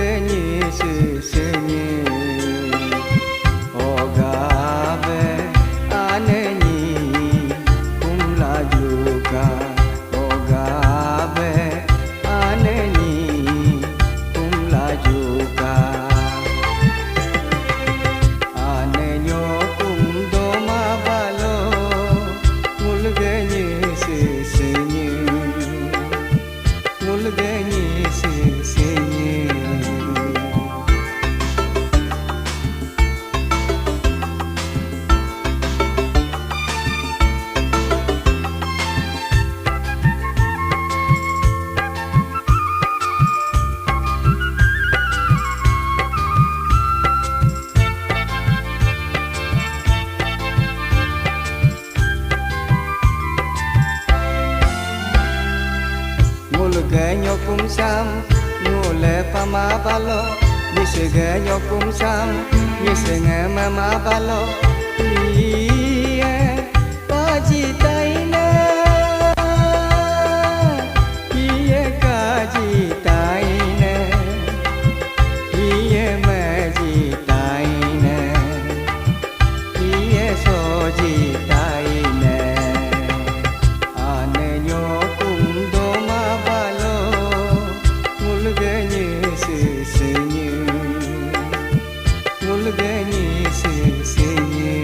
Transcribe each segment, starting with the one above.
mulgenyi sesenyi ogabe anenyi kumla juga ogabe anenyi kumla juga anenyo kumdoma balo mulgenyi sesenyi mulgenyi sesenyi mulgenyo kumsam ngule pama balo nisgenyo kumsam nisenge mama balo iye kaji taina iye kaji taina iye maji taina iye soji taina anenyo kumdoma balo mulgenyi sesenyi mulgenyi sesenyi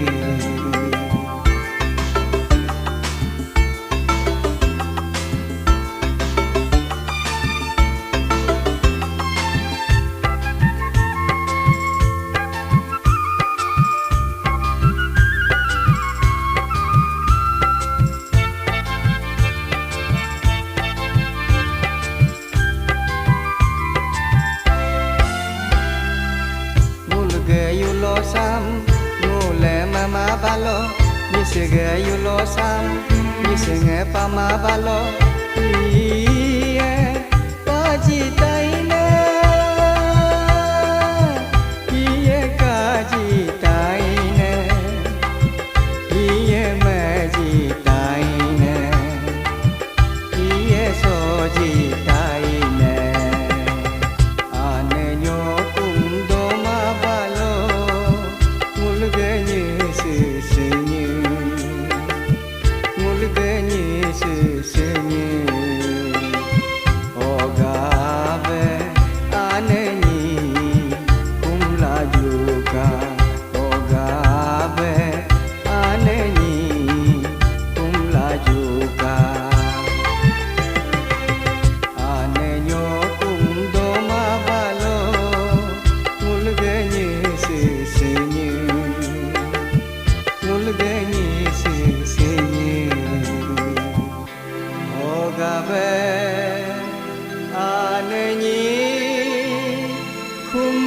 mulgeyu losam ngule mama balo nisgeyu losam nisenge pama balo iye kaji taina iye kaji taina iye maji taina iye soji taina anenyo kumdoma balo mulgenyi sesenyi mulgenyi sesenyi ogabe anenyi kumla juga ogabe anenyi kumla juga anenyo kumdoma balo mulgenyi sesenyi mulgenyi sesenyi ogabe anenyi kum